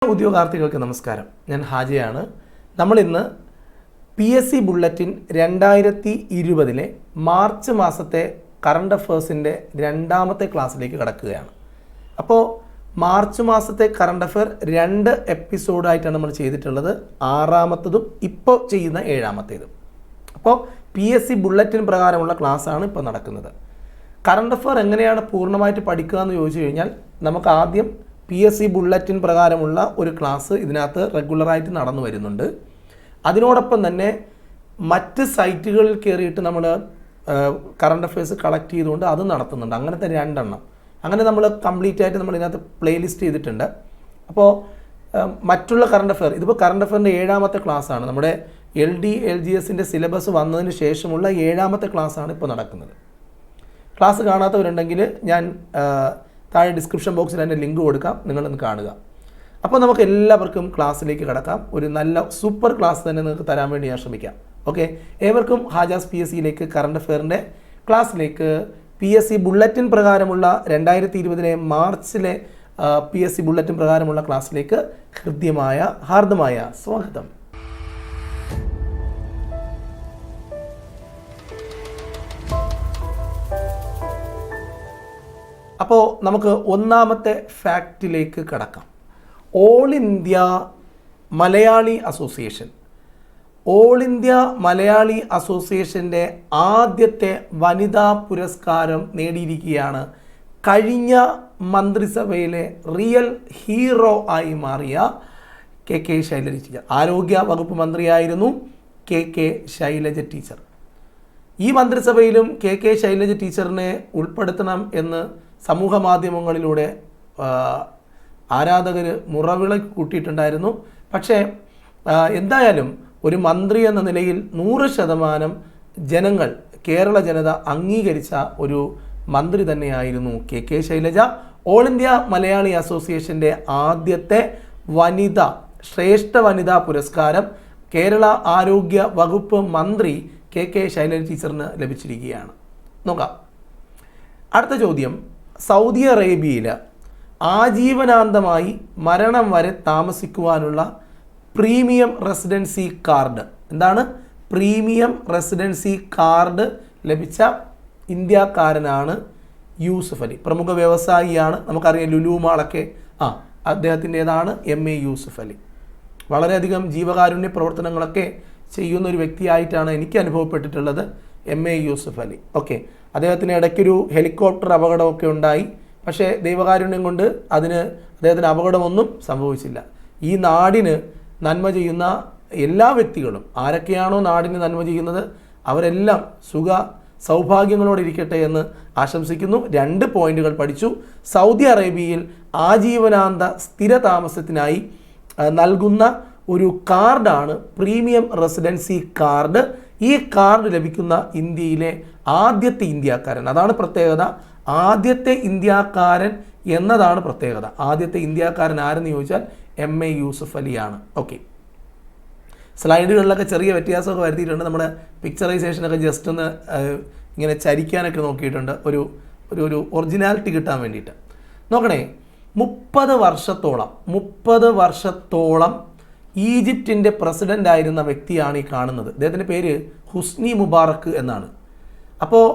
ഉദ്യോഗാർത്ഥികൾക്ക് നമസ്കാരം. ഞാൻ ഹാജിയാണ്. നമ്മളിന്ന് PSC ബുള്ളറ്റിൻ 2020 മാർച്ച് മാസത്തെ കറണ്ട് അഫേഴ്സിൻ്റെ രണ്ടാമത്തെ ക്ലാസ്സിലേക്ക് കടക്കുകയാണ്. അപ്പോൾ മാർച്ച് മാസത്തെ കറണ്ട് അഫെയർ 2 എപ്പിസോഡായിട്ടാണ് നമ്മൾ ചെയ്തിട്ടുള്ളത്. 6ാമത്തതും ഇപ്പോൾ ചെയ്യുന്ന 7ാമത്തേതും. അപ്പോൾ PSC ബുള്ളറ്റിൻ പ്രകാരമുള്ള ക്ലാസ്സാണ് ഇപ്പോൾ നടക്കുന്നത്. കറണ്ട് അഫെയർ എങ്ങനെയാണ് പൂർണ്ണമായിട്ട് പഠിക്കുക എന്ന് ചോദിച്ചു കഴിഞ്ഞാൽ നമുക്ക് ആദ്യം PSC ബുള്ളറ്റിൻ പ്രകാരമുള്ള ഒരു ക്ലാസ് ഇതിനകത്ത് റെഗുലറായിട്ട് നടന്നു വരുന്നുണ്ട്. അതിനോടൊപ്പം തന്നെ മറ്റ് സൈറ്റുകളിൽ കയറിയിട്ട് നമ്മൾ കറണ്ട് അഫെയർസ് കളക്ട് ചെയ്തുകൊണ്ട് അത് നടത്തുന്നുണ്ട്. അങ്ങനത്തെ 2 എണ്ണം അങ്ങനെ നമ്മൾ കംപ്ലീറ്റ് ആയിട്ട് നമ്മൾ ഇതിനകത്ത് പ്ലേലിസ്റ്റ് ചെയ്തിട്ടുണ്ട്. അപ്പോൾ മറ്റുള്ള കറണ്ട് അഫെയർ, ഇതിപ്പോൾ കറണ്ട് അഫെയറിൻ്റെ 7ാമത്തെ ക്ലാസ്സാണ്. നമ്മുടെ LD LGSൻ്റെ സിലബസ് വന്നതിന് ശേഷമുള്ള 7ാമത്തെ ക്ലാസ്സാണ് ഇപ്പോൾ നടക്കുന്നത്. ക്ലാസ് കാണാത്തവരുണ്ടെങ്കിൽ ഞാൻ താഴെ ഡിസ്ക്രിപ്ഷൻ ബോക്സിൽ അതിൻ്റെ ലിങ്ക് കൊടുക്കാം, നിങ്ങളൊന്ന് കാണുക. അപ്പോൾ നമുക്ക് എല്ലാവർക്കും ക്ലാസ്സിലേക്ക് കടക്കാം. ഒരു നല്ല സൂപ്പർ ക്ലാസ് തന്നെ നിങ്ങൾക്ക് തരാൻ വേണ്ടി ഞാൻ ശ്രമിക്കാം. ഓക്കെ, ഏവർക്കും ഹാജാസ് PSCയിലേക്ക് കറണ്ട് അഫെയറിൻ്റെ ക്ലാസ്സിലേക്ക് PSC ബുള്ളറ്റിൻ പ്രകാരമുള്ള 2020 മാർച്ചിലെ PSC ബുള്ളറ്റിൻ പ്രകാരമുള്ള ക്ലാസ്സിലേക്ക് ഹൃദ്യമായ ഹാർദമായ സ്വാഗതം. അപ്പോൾ നമുക്ക് ഒന്നാമത്തെ ഫാക്റ്റിലേക്ക് കടക്കാം. ഓൾ ഇന്ത്യ മലയാളി അസോസിയേഷൻ്റെ ആദ്യത്തെ വനിതാ പുരസ്കാരം നേടിയിരിക്കുകയാണ് കഴിഞ്ഞ മന്ത്രിസഭയിലെ റിയൽ ഹീറോ ആയി മാറിയ KK ശൈലജ ടീച്ചർ. ആരോഗ്യ വകുപ്പ് മന്ത്രിയായിരുന്നു KK ശൈലജ ടീച്ചർ. ഈ മന്ത്രിസഭയിലും KK ശൈലജ ടീച്ചറിനെ ഉൾപ്പെടുത്തണം എന്ന് സമൂഹ മാധ്യമങ്ങളിലൂടെ ആരാധകർ മുറവിള കൂട്ടിയിട്ടുണ്ടായിരുന്നു. പക്ഷേ എന്തായാലും ഒരു മന്ത്രി എന്ന നിലയിൽ 100% ജനങ്ങൾ, കേരള ജനത അംഗീകരിച്ച ഒരു മന്ത്രി തന്നെയായിരുന്നു KK Shailaja. All India Malayali അസോസിയേഷൻ്റെ ആദ്യത്തെ ശ്രേഷ്ഠ വനിതാ പുരസ്കാരം കേരള ആരോഗ്യ വകുപ്പ് മന്ത്രി KK ശൈലജ ടീച്ചറിന് ലഭിച്ചിരിക്കുകയാണ്. നോക്കാം അടുത്ത ചോദ്യം. സൗദി അറേബ്യയിൽ ആജീവനാന്തമായി മരണം വരെ താമസിക്കുവാനുള്ള പ്രീമിയം റെസിഡൻസി കാർഡ്, എന്താണ് പ്രീമിയം റെസിഡൻസി കാർഡ് ലഭിച്ച ഇന്ത്യക്കാരനാണ് യൂസുഫ് അലി. പ്രമുഖ വ്യവസായിയാണ്, നമുക്കറിയാം ലുലു മാളൊക്കെ അദ്ദേഹത്തിൻ്റേതാണ് MA യൂസുഫ് അലി. വളരെയധികം ജീവകാരുണ്യ പ്രവർത്തനങ്ങളൊക്കെ ചെയ്യുന്ന ഒരു വ്യക്തിയായിട്ടാണ് എനിക്ക് അനുഭവപ്പെട്ടിട്ടുള്ളത് MA യൂസുഫ് അലി. ഓക്കെ, അദ്ദേഹത്തിന് ഇടയ്ക്കൊരു ഹെലികോപ്റ്റർ അപകടമൊക്കെ ഉണ്ടായി. പക്ഷേ ദൈവകാരുണ്യം കൊണ്ട് അദ്ദേഹത്തിന് അപകടമൊന്നും സംഭവിച്ചില്ല. ഈ നാടിന് നന്മ ചെയ്യുന്ന എല്ലാ വ്യക്തികളും, ആരൊക്കെയാണോ നാടിന് നന്മ ചെയ്യുന്നത് അവരെല്ലാം സൗഭാഗ്യങ്ങളോടെ ഇരിക്കട്ടെ എന്ന് ആശംസിക്കുന്നു. 2 പോയിന്റുകൾ പഠിച്ചു. സൗദി അറേബ്യയിൽ ആജീവനാന്ത സ്ഥിര താമസത്തിനായി നൽകുന്ന ഒരു കാർഡാണ് പ്രീമിയം റെസിഡൻസി കാർഡ്. ഈ കാർഡ് ലഭിക്കുന്ന ഇന്ത്യയിലെ ആദ്യത്തെ ഇന്ത്യക്കാരൻ, അതാണ് പ്രത്യേകത. ആദ്യത്തെ ഇന്ത്യക്കാരൻ എന്നതാണ് പ്രത്യേകത. ആദ്യത്തെ ഇന്ത്യക്കാരൻ ആരെന്ന് ചോദിച്ചാൽ MA യൂസുഫ് അലിയാണ്. ഓക്കെ, സ്ലൈഡുകളിലൊക്കെ ചെറിയ വ്യത്യാസമൊക്കെ വരുത്തിയിട്ടുണ്ട്. നമ്മുടെ പിക്ചറൈസേഷനൊക്കെ ജസ്റ്റ് ഒന്ന് ഇങ്ങനെ ചരിക്കാനൊക്കെ നോക്കിയിട്ടുണ്ട്, ഒരു ഒറിജിനാലിറ്റി കിട്ടാൻ വേണ്ടിയിട്ട്. നോക്കണേ, 30 വർഷത്തോളം ഈജിപ്തിൻ്റെ പ്രസിഡൻ്റ് ആയിരുന്ന വ്യക്തിയാണ് ഈ കാണുന്നത്. അദ്ദേഹത്തിൻ്റെ പേര് ഹുസ്നി മുബാറക്ക് എന്നാണ്. അപ്പോൾ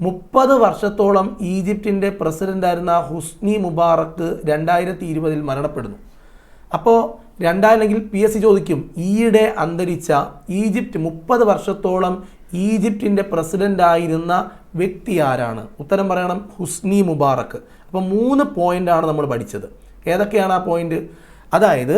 30 വർഷത്തോളം ഈജിപ്തിൻ്റെ പ്രസിഡൻ്റായിരുന്ന ഹുസ്നി മുബാറക്ക് 2020 മരണപ്പെടുന്നു. അപ്പോൾ അല്ലെങ്കിൽ PSC ചോദിക്കും, ഈയിടെ അന്തരിച്ച ഈജിപ്റ്റ് 30 വർഷത്തോളം ഈജിപ്തിൻ്റെ പ്രസിഡൻ്റായിരുന്ന വ്യക്തി ആരാണ്? ഉത്തരം പറയണം, ഹുസ്നി മുബാറക്ക്. അപ്പോൾ 3 പോയിൻ്റാണ് നമ്മൾ പഠിച്ചത്. ഏതൊക്കെയാണ് ആ പോയിൻ്റ്? അതായത്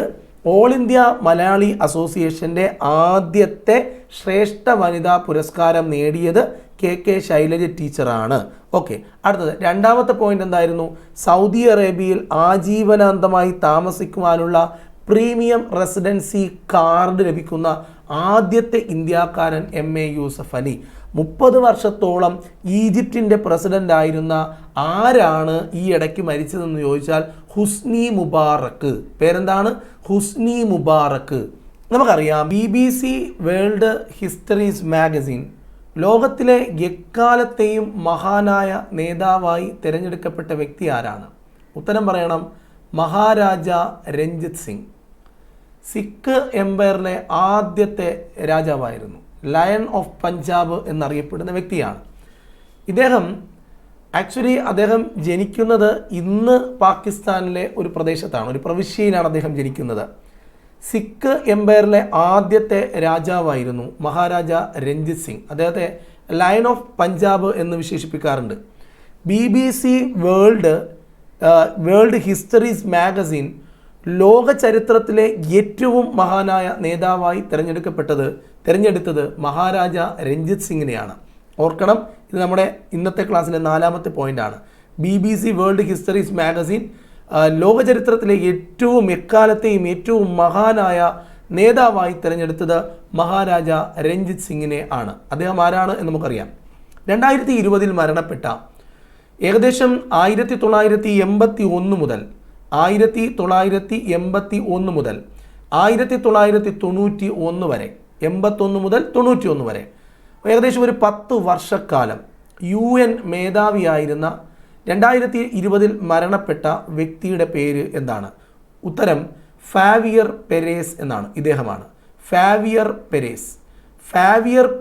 ഓൾ ഇന്ത്യ മലയാളി അസോസിയേഷൻ്റെ ആദ്യത്തെ ശ്രേഷ്ഠ വനിതാ പുരസ്കാരം നേടിയത് KK ശൈലജ ടീച്ചറാണ്. ഓക്കെ, അടുത്തത് 2ാമത്തെ പോയിന്റ് എന്തായിരുന്നു? സൗദി അറേബ്യയിൽ ആജീവനാന്തമായി താമസിക്കുവാനുള്ള പ്രീമിയം റെസിഡൻസി കാർഡ് ലഭിക്കുന്ന ആദ്യത്തെ ഇന്ത്യക്കാരൻ MA യൂസുഫ് അലി. 30 വർഷത്തോളം ഈജിപ്തിൻ്റെ പ്രസിഡൻ്റ് ആയിരുന്ന ആരാണ് ഈ ഇടയ്ക്ക് മരിച്ചതെന്ന് ചോദിച്ചാൽ ഹുസ്നി മുബാറക്ക്. പേരെന്താണ്? ഹുസ്നി മുബാറക്ക്. നമുക്കറിയാം BBC വേൾഡ് ഹിസ്റ്ററീസ് മാഗസിൻ ലോകത്തിലെ എക്കാലത്തെയും മഹാനായ നേതാവായി തിരഞ്ഞെടുക്കപ്പെട്ട വ്യക്തി ആരാണ്? ഉത്തരം പറയണം, മഹാരാജ രഞ്ജിത് സിംഗ്. സിഖ് എംപയറിലെ ആദ്യത്തെ രാജാവായിരുന്നു. ലയൺ ഓഫ് പഞ്ചാബ് എന്നറിയപ്പെടുന്ന വ്യക്തിയാണ് ഇദ്ദേഹം. അദ്ദേഹം ജനിക്കുന്നത് ഇന്ന് പാകിസ്ഥാനിലെ ഒരു പ്രദേശത്താണ്, ഒരു പ്രവിശ്യയിലാണ് അദ്ദേഹം ജനിക്കുന്നത്. സിഖ് എംപയറിലെ ആദ്യത്തെ രാജാവായിരുന്നു മഹാരാജ രഞ്ജിത് സിംഗ്. അദ്ദേഹത്തെ ലയൺ ഓഫ് പഞ്ചാബ് എന്ന് വിശേഷിപ്പിക്കാറുണ്ട്. BBC വേൾഡ് ഹിസ്റ്ററീസ് മാഗസിൻ ലോക ചരിത്രത്തിലെ ഏറ്റവും മഹാനായ നേതാവായി തിരഞ്ഞെടുത്തത് മഹാരാജ രഞ്ജിത് സിംഗിനെയാണ്. ഓർക്കണം, ഇത് നമ്മുടെ ഇന്നത്തെ ക്ലാസ്സിലെ 4ാമത്തെ പോയിന്റാണ്. BBC വേൾഡ് ഹിസ്റ്ററീസ് മാഗസിൻ ലോക ചരിത്രത്തിലെ എക്കാലത്തെയും ഏറ്റവും മഹാനായ നേതാവായി തിരഞ്ഞെടുത്തത് മഹാരാജ രഞ്ജിത് സിംഗിനെ ആണ്. അദ്ദേഹം ആരാണ് എന്ന് നമുക്കറിയാം. 2020 മരണപ്പെട്ട ഏകദേശം 1981 മുതൽ 1991 വരെ 81 മുതൽ 91 വരെ ഏകദേശം ഒരു 10 വർഷക്കാലം UN മേധാവിയായിരുന്ന 2020 മരണപ്പെട്ട വ്യക്തിയുടെ പേര് എന്താണ്? ഉത്തരം ഫാവിയർ പെരേസ് എന്നാണ്. ഇദ്ദേഹമാണ് ഫാവിയർ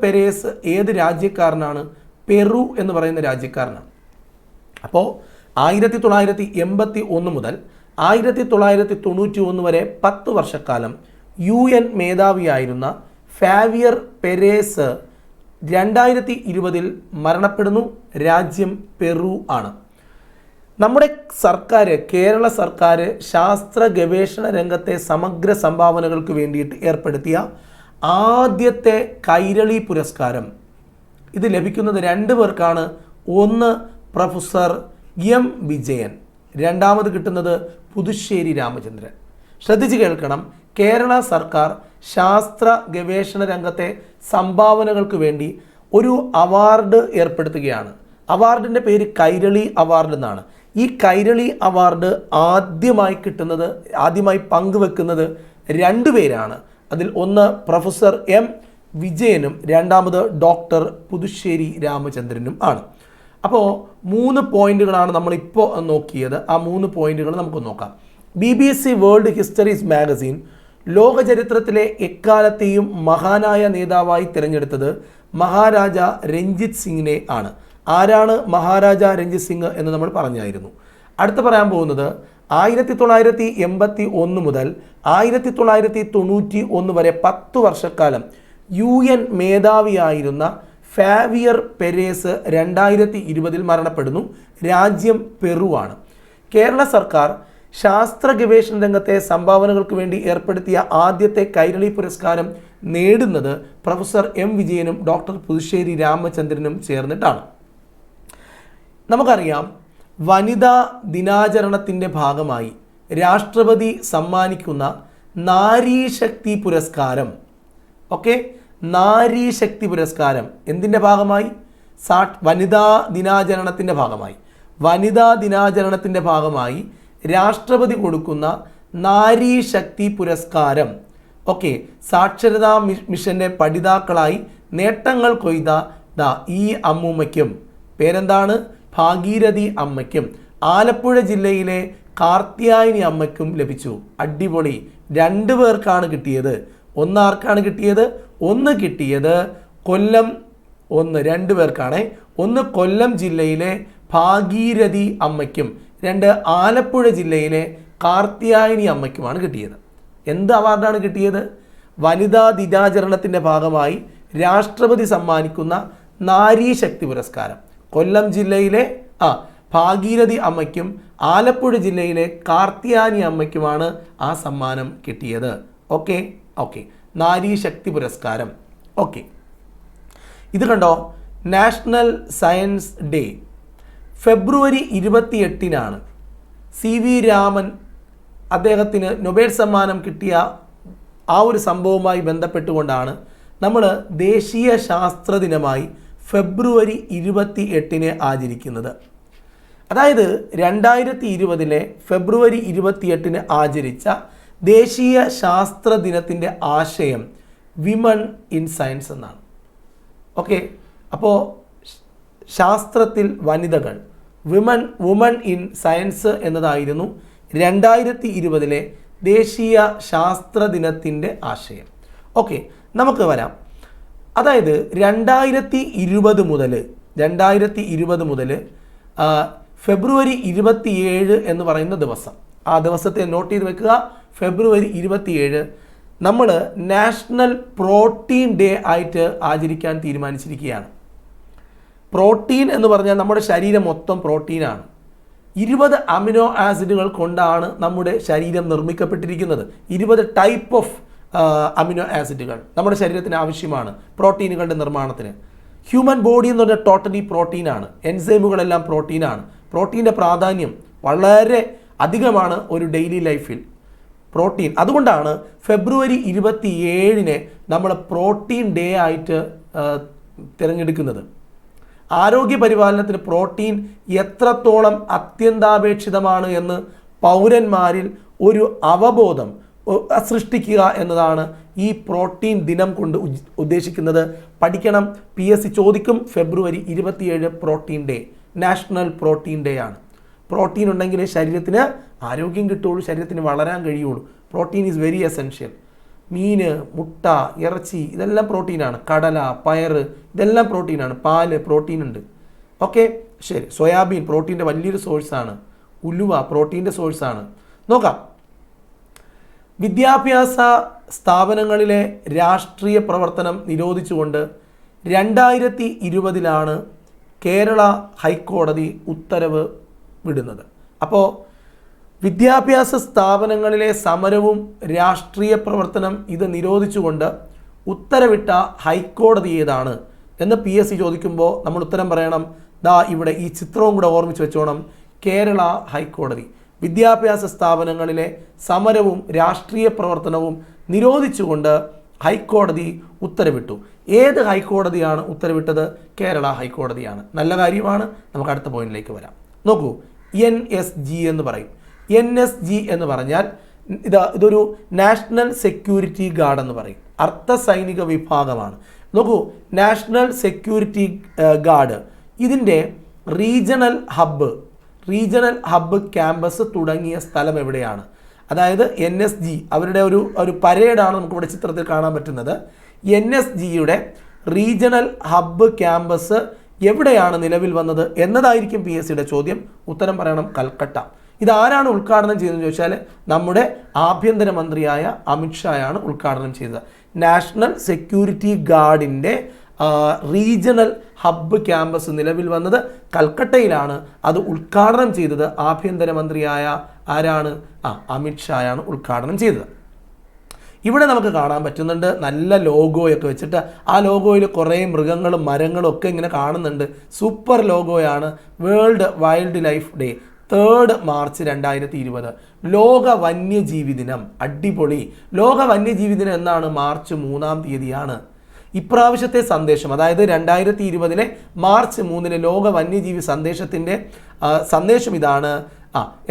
പെരേസ്. ഏത് രാജ്യക്കാരനാണ്? പെറു എന്ന് പറയുന്ന രാജ്യക്കാരനാണ്. അപ്പോൾ 1981 മുതൽ 1991 വരെ 10 വർഷക്കാലം UN മേധാവിയായിരുന്ന ഫാവിയർ പെരേസ് 2020 മരണപ്പെടുന്നു. രാജ്യം പെറു ആണ്. നമ്മുടെ സർക്കാർ, കേരള സർക്കാർ ശാസ്ത്ര ഗവേഷണ രംഗത്തെ സമഗ്ര സംഭാവനകൾക്ക് വേണ്ടിയിട്ട് ഏർപ്പെടുത്തിയ ആദ്യത്തെ കൈരളി പുരസ്കാരം ഇത് ലഭിക്കുന്നത് 2 പേർക്കാണ്. ഒന്ന് പ്രൊഫസർ M വിജയൻ, രണ്ടാമത് കിട്ടുന്നത് പുതുശ്ശേരി രാമചന്ദ്രൻ. ശ്രദ്ധിച്ച് കേൾക്കണം, കേരള സർക്കാർ ശാസ്ത്ര ഗവേഷണ രംഗത്തെ സംഭാവനകൾക്ക് വേണ്ടി ഒരു അവാർഡ് ഏർപ്പെടുത്തുകയാണ്. അവാർഡിൻ്റെ പേര് കൈരളി അവാർഡ് എന്നാണ്. ഈ കൈരളി അവാർഡ് ആദ്യമായി പങ്കുവെക്കുന്നത് 2 പേരാണ്. അതിൽ ഒന്ന് പ്രൊഫസർ M വിജയനും രണ്ടാമത് ഡോക്ടർ പുതുശ്ശേരി രാമചന്ദ്രനും ആണ്. അപ്പോൾ 3 പോയിന്റുകളാണ് നമ്മളിപ്പോൾ നോക്കിയത്. ആ 3 പോയിന്റുകൾ നമുക്ക് നോക്കാം. BBC വേൾഡ് ഹിസ്റ്ററീസ് മാഗസിൻ ലോക ചരിത്രത്തിലെ എക്കാലത്തെയും മഹാനായ നേതാവായി തിരഞ്ഞെടുത്തത് മഹാരാജ രഞ്ജിത് സിംഗിനെ ആണ്. ആരാണ് മഹാരാജ രഞ്ജിത് സിംഗ് എന്ന് നമ്മൾ പറഞ്ഞായിരുന്നു. അടുത്ത് പറയാൻ പോകുന്നത് 1981 മുതൽ 1991 വരെ 10 വർഷക്കാലം UN മേധാവിയായിരുന്ന ഫാവിയർ പെരേസ് 2020 മരണപ്പെടുന്നു. രാജ്യം പെറു ആണ്. കേരള സർക്കാർ ശാസ്ത്ര ഗവേഷണ രംഗത്തെ സംഭാവനകൾക്ക് വേണ്ടി ഏർപ്പെടുത്തിയ ആദ്യത്തെ കൈരളി പുരസ്കാരം നേടുന്നത് പ്രൊഫസർ M വിജയനും ഡോക്ടർ പുതുശ്ശേരി രാമചന്ദ്രനും ചേർന്നിട്ടാണ്. നമുക്കറിയാം, വനിതാ ദിനാചരണത്തിൻ്റെ ഭാഗമായി രാഷ്ട്രപതി സമ്മാനിക്കുന്ന നാരീശക്തി പുരസ്കാരം, നാരീശക്തി പുരസ്കാരം എന്തിൻ്റെ ഭാഗമായി? വനിതാ ദിനാചരണത്തിൻ്റെ ഭാഗമായി രാഷ്ട്രപതി കൊടുക്കുന്ന നാരീശക്തി പുരസ്കാരം സാക്ഷരതാ മിഷന്റെ പഠിതാക്കളായി നേട്ടങ്ങൾ കൊയ്ത ഈ അമ്മൂമ്മയ്ക്കും, പേരെന്താണ്? ഭാഗീരഥി അമ്മയ്ക്കും ആലപ്പുഴ ജില്ലയിലെ കാർത്യായനി അമ്മയ്ക്കും ലഭിച്ചു. അടിപൊളി. 2 പേർക്കാണ് കിട്ടിയത്. ആർക്കാണ് കിട്ടിയത്? കിട്ടിയത് കൊല്ലം. 2 പേർക്കാണ്. കൊല്ലം ജില്ലയിലെ ഭാഗീരഥി അമ്മയ്ക്കും 2 ആലപ്പുഴ ജില്ലയിലെ കാർത്യായനി അമ്മയ്ക്കുമാണ് കിട്ടിയത്. എന്ത് അവാർഡാണ് കിട്ടിയത്? വനിതാ ദിനാചരണത്തിൻ്റെ ഭാഗമായി രാഷ്ട്രപതി സമ്മാനിക്കുന്ന നാരീശക്തി പുരസ്കാരം. കൊല്ലം ജില്ലയിലെ ഭാഗീരഥി അമ്മയ്ക്കും ആലപ്പുഴ ജില്ലയിലെ കാർത്യായനി അമ്മയ്ക്കുമാണ് ആ സമ്മാനം കിട്ടിയത്. ഓക്കെ, നാരീശക്തി പുരസ്കാരം. ഇത് കണ്ടോ, നാഷണൽ സയൻസ് ഡേ ഫെബ്രുവരി 28 CV രാമൻ അദ്ദേഹത്തിന് നൊബേൽ സമ്മാനം കിട്ടിയ ആ ഒരു സംഭവവുമായി ബന്ധപ്പെട്ടുകൊണ്ടാണ് നമ്മൾ ദേശീയ ശാസ്ത്ര ദിനമായി ഫെബ്രുവരി 28 ആചരിക്കുന്നത്. അതായത് 2020 ഫെബ്രുവരി 28 ആചരിച്ച ദേശീയ ശാസ്ത്ര ദിനത്തിൻ്റെ ആശയം വിമൺ ഇൻ സയൻസ് എന്നാണ്. അപ്പോൾ ശാസ്ത്രത്തിൽ വനിതകൾ, വുമൺ ഇൻ സയൻസ് എന്നതായിരുന്നു 2020 ദേശീയ ശാസ്ത്ര ദിനത്തിൻ്റെ ആശയം. ഓക്കെ, നമുക്ക് വരാം. അതായത് 2020 മുതൽ ഫെബ്രുവരി 27 എന്ന് പറയുന്ന ദിവസം, ആ ദിവസത്തെ നോട്ട് ചെയ്ത് വെക്കുക. ഫെബ്രുവരി 27 നമ്മൾ നാഷണൽ പ്രോട്ടീൻ ഡേ ആയിട്ട് ആചരിക്കാൻ തീരുമാനിച്ചിരിക്കുകയാണ്. പ്രോട്ടീൻ എന്ന് പറഞ്ഞാൽ നമ്മുടെ ശരീരം മൊത്തം പ്രോട്ടീനാണ്. 20 അമിനോ ആസിഡുകൾ കൊണ്ടാണ് നമ്മുടെ ശരീരം നിർമ്മിക്കപ്പെട്ടിരിക്കുന്നത്. 20 ടൈപ്പ് ഓഫ് അമിനോ ആസിഡുകൾ നമ്മുടെ ശരീരത്തിന് ആവശ്യമാണ് പ്രോട്ടീനുകളുടെ നിർമ്മാണത്തിന്. ഹ്യൂമൻ ബോഡി എന്ന് പറഞ്ഞാൽ ടോട്ടലി പ്രോട്ടീനാണ്. എൻസൈമുകളെല്ലാം പ്രോട്ടീനാണ്. പ്രോട്ടീൻ്റെ പ്രാധാന്യം വളരെ അധികമാണ് ഒരു ഡെയിലി ലൈഫിൽ പ്രോട്ടീൻ. അതുകൊണ്ടാണ് ഫെബ്രുവരി 27 നമ്മൾ പ്രോട്ടീൻ ഡേ ആയിട്ട് തിരഞ്ഞെടുക്കുന്നത്. ആരോഗ്യ പരിപാലനത്തിന് പ്രോട്ടീൻ എത്രത്തോളം അത്യന്താപേക്ഷിതമാണ് എന്ന് പൗരന്മാരിൽ ഒരു അവബോധം സൃഷ്ടിക്കുക എന്നതാണ് ഈ പ്രോട്ടീൻ ദിനം കൊണ്ട് ഉദ്ദേശിക്കുന്നത്. പഠിക്കണം, PSC ചോദിക്കും. February 27 protein day, national protein day ആണ്. പ്രോട്ടീൻ ഉണ്ടെങ്കിലേ ശരീരത്തിന് ആരോഗ്യം കിട്ടുള്ളൂ, ശരീരത്തിന് വളരാൻ കഴിയുള്ളൂ. Protein is very essential. മീൻ, മുട്ട, ഇറച്ചി ഇതെല്ലാം പ്രോട്ടീനാണ്. കടല, പയർ ഇതെല്ലാം പ്രോട്ടീനാണ്. പാല് പ്രോട്ടീൻ ഉണ്ട്. ഓക്കെ, ശരി. സോയാബീൻ പ്രോട്ടീൻ്റെ വലിയൊരു സോഴ്സാണ്. ഉലുവ പ്രോട്ടീൻ്റെ സോഴ്സാണ്. നോക്കാം. വിദ്യാഭ്യാസ സ്ഥാപനങ്ങളിലെ രാഷ്ട്രീയ പ്രവർത്തനം നിരോധിച്ചുകൊണ്ട് 2020 കേരള ഹൈക്കോടതി ഉത്തരവ് വിടുന്നത്. അപ്പോൾ വിദ്യാഭ്യാസ സ്ഥാപനങ്ങളിലെ സമരവും രാഷ്ട്രീയ പ്രവർത്തനം ഇത് നിരോധിച്ചുകൊണ്ട് ഉത്തരവിട്ട ഹൈക്കോടതി ഏതാണ് എന്ന് PSC ചോദിക്കുമ്പോൾ നമ്മൾ ഉത്തരം പറയണം. ദാ ഇവിടെ ഈ ചിത്രവും കൂടെ ഓർമ്മിച്ച് വെച്ചോണം. കേരള ഹൈക്കോടതി വിദ്യാഭ്യാസ സ്ഥാപനങ്ങളിലെ സമരവും രാഷ്ട്രീയ പ്രവർത്തനവും നിരോധിച്ചുകൊണ്ട് ഹൈക്കോടതി ഉത്തരവിട്ടു. ഏത് ഹൈക്കോടതിയാണ് ഉത്തരവിട്ടത്? കേരള ഹൈക്കോടതിയാണ്. നല്ല കാര്യമാണ്. നമുക്ക് അടുത്ത പോയിന്റിലേക്ക് വരാം. നോക്കൂ, NSG എന്ന് പറയും. NSG എന്ന് പറഞ്ഞാൽ ഇതൊരു നാഷണൽ സെക്യൂരിറ്റി ഗാർഡ് എന്ന് പറയും. അർദ്ധ സൈനിക വിഭാഗമാണ്. നോക്കൂ, നാഷണൽ സെക്യൂരിറ്റി ഗാർഡ് ഇതിൻ്റെ റീജിയണൽ ഹബ്ബ് ക്യാമ്പസ് തുടങ്ങിയ സ്ഥലം എവിടെയാണ്? അതായത് NSG അവരുടെ ഒരു പരേഡാണ് നമുക്കിവിടെ ചിത്രത്തിൽ കാണാൻ പറ്റുന്നത്. NSGയുടെ റീജിയണൽ ഹബ്ബ് ക്യാമ്പസ് എവിടെയാണ് നിലവിൽ വന്നത് എന്നതായിരിക്കും PSCയുടെ ചോദ്യം. ഉത്തരം പറയണം, കൽക്കട്ട. ഇതാരാണ് ഉദ്ഘാടനം ചെയ്തതെന്ന് ചോദിച്ചാൽ നമ്മുടെ ആഭ്യന്തരമന്ത്രിയായ അമിത്ഷായാണ് ഉദ്ഘാടനം ചെയ്തത്. നാഷണൽ സെക്യൂരിറ്റി ഗാർഡിൻ്റെ റീജിയണൽ ഹബ്ബ് ക്യാമ്പസ് നിലവിൽ വന്നത് കൽക്കട്ടയിലാണ്. അത് ഉദ്ഘാടനം ചെയ്തത് ആഭ്യന്തരമന്ത്രിയായ ആരാണ്? അമിത്ഷായാണ് ഉദ്ഘാടനം ചെയ്തത്. ഇവിടെ നമുക്ക് കാണാൻ പറ്റുന്നുണ്ട് നല്ല ലോഗോയൊക്കെ വെച്ചിട്ട്. ആ ലോഗോയിൽ കുറേ മൃഗങ്ങളും മരങ്ങളും ഒക്കെ ഇങ്ങനെ കാണുന്നുണ്ട്. സൂപ്പർ ലോഗോയാണ്. World wildlife day 3 March 2020 ലോക വന്യജീവി ദിനം. അടിപൊളി. ലോക വന്യജീവി ദിനം എന്നാണ്? മാർച്ച് 3 ഇപ്രാവശ്യത്തെ സന്ദേശം, അതായത് 2020 മാർച്ച് 3 ലോക വന്യജീവി സന്ദേശം ഇതാണ്.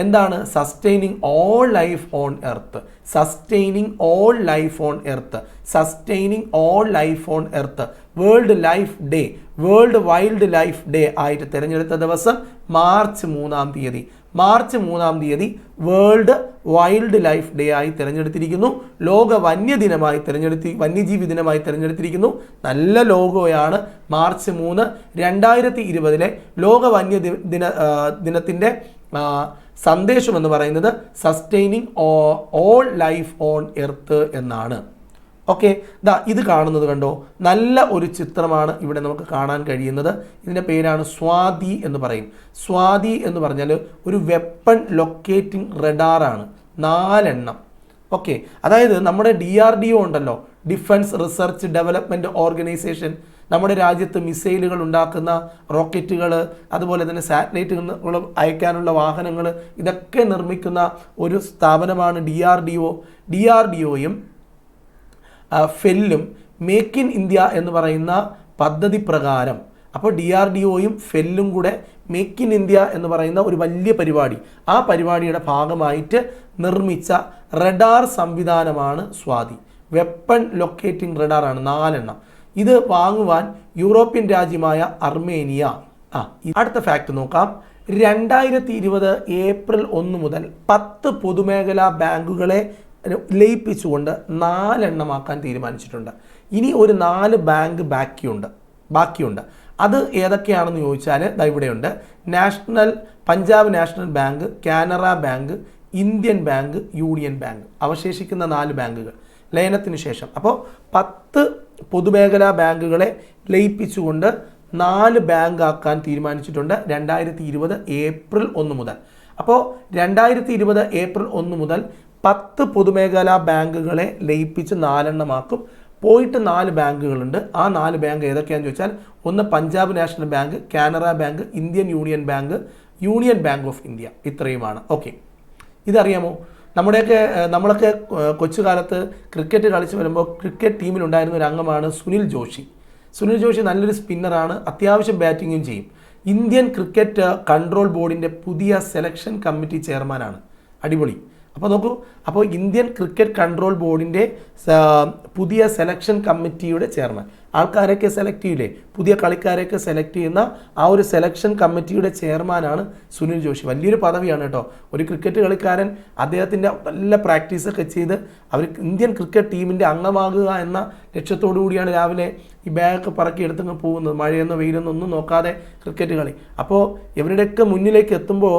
എന്താണ്? Sustaining all life on earth. Sustaining all life on earth. Sustaining all life on earth. World life day, world wildlife day ആയിട്ട് തിരഞ്ഞെടുത്ത ദിവസം March 3 March 3 world wildlife day ആയി തിരഞ്ഞെടുത്തിരിക്കുന്നു. ലോക വന്യജീവി ദിനമായി തിരഞ്ഞെടുത്തിരിക്കുന്നു. നല്ല ലോഗോയാണ്. മാർച്ച് 3 2020 ലോക ദിനത്തിൻ്റെ സന്ദേശം എന്ന് പറയുന്നത് sustaining all life on earth എന്നാണ്. ഓക്കെ, ഇത് കാണുന്നത് കണ്ടോ? നല്ല ഒരു ചിത്രമാണ് ഇവിടെ നമുക്ക് കാണാൻ കഴിയുന്നത്. ഇതിൻ്റെ പേരാണ് സ്വാതി എന്ന് പറയും. സ്വാതി എന്ന് പറഞ്ഞാൽ ഒരു വെപ്പൺ ലൊക്കേറ്റിംഗ് റഡാറാണ്. 4 എണ്ണം. ഓക്കെ, അതായത് നമ്മുടെ DRDO ഉണ്ടല്ലോ, ഡിഫൻസ് റിസർച്ച് ഡെവലപ്മെൻറ്റ് ഓർഗനൈസേഷൻ. നമ്മുടെ രാജ്യത്ത് മിസൈലുകൾ ഉണ്ടാക്കുന്ന റോക്കറ്റുകൾ, അതുപോലെ തന്നെ സാറ്റലൈറ്റുകൾ അയക്കാനുള്ള വാഹനങ്ങൾ, ഇതൊക്കെ നിർമ്മിക്കുന്ന ഒരു സ്ഥാപനമാണ് DRDO. DRDOയും ഫെല്ലും മേക്ക് ഇൻ ഇന്ത്യ എന്ന് പറയുന്ന പദ്ധതി പ്രകാരം, അപ്പോൾ DRDOയും ഫെല്ലും കൂടെ മേക്ക് ഇൻ ഇന്ത്യ എന്ന് പറയുന്ന ഒരു വലിയ പരിപാടി, ആ പരിപാടിയുടെ ഭാഗമായിട്ട് നിർമ്മിച്ച റഡാർ സംവിധാനമാണ് സ്വാതി. Weapon locating റഡാറാണ്. 4 എണ്ണം. ഇത് വാങ്ങുവാൻ യൂറോപ്യൻ രാജ്യമായ അർമേനിയ. അടുത്ത ഫാക്ട് നോക്കാം. 2020 ഏപ്രിൽ 1 മുതൽ 10 പൊതുമേഖലാ ബാങ്കുകളെ ലയിപ്പിച്ചുകൊണ്ട് 4 എണ്ണമാക്കാൻ തീരുമാനിച്ചിട്ടുണ്ട്. ഇനി ഒരു 4 ബാങ്ക് ബാക്കിയുണ്ട്. അത് ഏതൊക്കെയാണെന്ന് ചോദിച്ചാൽ ഇവിടെയുണ്ട്. Punjab national bank, Canara bank, Indian bank, union bank. അവശേഷിക്കുന്ന 4 ബാങ്കുകൾ ലയനത്തിന് ശേഷം. അപ്പോൾ 10 പൊതുമേഖലാ ബാങ്കുകളെ ലയിപ്പിച്ചുകൊണ്ട് 4 ബാങ്ക് ആക്കാൻ തീരുമാനിച്ചിട്ടുണ്ട് 2020 ഏപ്രിൽ 1 മുതൽ. അപ്പോൾ 2020 ഏപ്രിൽ 1 മുതൽ 10 പൊതുമേഖലാ ബാങ്കുകളെ ലയിപ്പിച്ച് 4 എണ്ണമാക്കും. പോയിട്ട് 4 ബാങ്കുകളുണ്ട്. ആ 4 ബാങ്ക് ഏതൊക്കെയാണെന്ന് ചോദിച്ചാൽ, ഒന്ന് Punjab national bank, Canara bank, Indian union bank, union bank of India. ഇത്രയുമാണ്. ഓക്കെ, ഇതറിയാമോ? നമ്മളൊക്കെ കൊച്ചുകാലത്ത് ക്രിക്കറ്റ് കളിച്ച് വരുമ്പോൾ ക്രിക്കറ്റ് ടീമിലുണ്ടായിരുന്ന ഒരു അംഗമാണ് സുനിൽ ജോഷി. സുനിൽ ജോഷി നല്ലൊരു സ്പിന്നറാണ്, അത്യാവശ്യം ബാറ്റിങ്ങും ചെയ്യും. ഇന്ത്യൻ ക്രിക്കറ്റ് കൺട്രോൾ ബോർഡിൻ്റെ പുതിയ സെലക്ഷൻ കമ്മിറ്റി ചെയർമാനാണ്. അടിപൊളി. അപ്പോൾ ഇന്ത്യൻ ക്രിക്കറ്റ് കൺട്രോൾ ബോർഡിൻ്റെ പുതിയ സെലക്ഷൻ കമ്മിറ്റിയുടെ ചെയർമാൻ, ആൾക്കാരെയൊക്കെ സെലക്ട് ചെയ്യില്ലേ, പുതിയ കളിക്കാരെയൊക്കെ സെലക്ട് ചെയ്യുന്ന ആ ഒരു സെലക്ഷൻ കമ്മിറ്റിയുടെ ചെയർമാനാണ് സുനിൽ ജോഷി. വലിയൊരു പദവിയാണ് കേട്ടോ. ഒരു ക്രിക്കറ്റ് കളിക്കാരൻ അദ്ദേഹത്തിൻ്റെ നല്ല പ്രാക്ടീസൊക്കെ ചെയ്ത് അവർ ഇന്ത്യൻ ക്രിക്കറ്റ് ടീമിൻ്റെ അംഗമാകുക എന്ന ലക്ഷ്യത്തോടു കൂടിയാണ് രാവിലെ ഈ ബാഗൊക്കെ പറക്കി എടുത്തങ്ങ് പോകുന്നത്. മഴയൊന്നും വെയിലൊന്നും ഒന്നും നോക്കാതെ ക്രിക്കറ്റ് കളി. അപ്പോൾ ഇവരുടെയൊക്കെ മുന്നിലേക്ക് എത്തുമ്പോൾ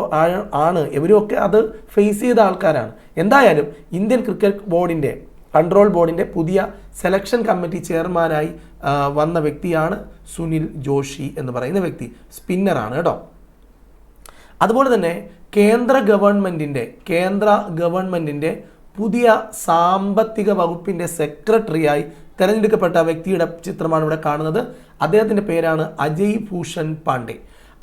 ഇവരൊക്കെ അത് ഫേസ് ചെയ്ത ആൾക്കാരാണ്. എന്തായാലും ഇന്ത്യൻ ക്രിക്കറ്റ് ബോർഡിൻ്റെ കൺട്രോൾ ബോർഡിൻ്റെ പുതിയ സെലക്ഷൻ കമ്മിറ്റി ചെയർമാനായി വന്ന വ്യക്തിയാണ് സുനിൽ ജോഷി എന്ന് പറയുന്ന വ്യക്തി. സ്പിന്നറാണ് കേട്ടോ. അതുപോലെ തന്നെ കേന്ദ്ര ഗവൺമെൻറ്റിൻ്റെ പുതിയ സാമ്പത്തിക വകുപ്പിൻ്റെ സെക്രട്ടറിയായി തിരഞ്ഞെടുക്കപ്പെട്ട വ്യക്തിയുടെ ചിത്രമാണ് ഇവിടെ കാണുന്നത്. അദ്ദേഹത്തിൻ്റെ പേരാണ് അജയ് ഭൂഷൺ പാണ്ഡെ.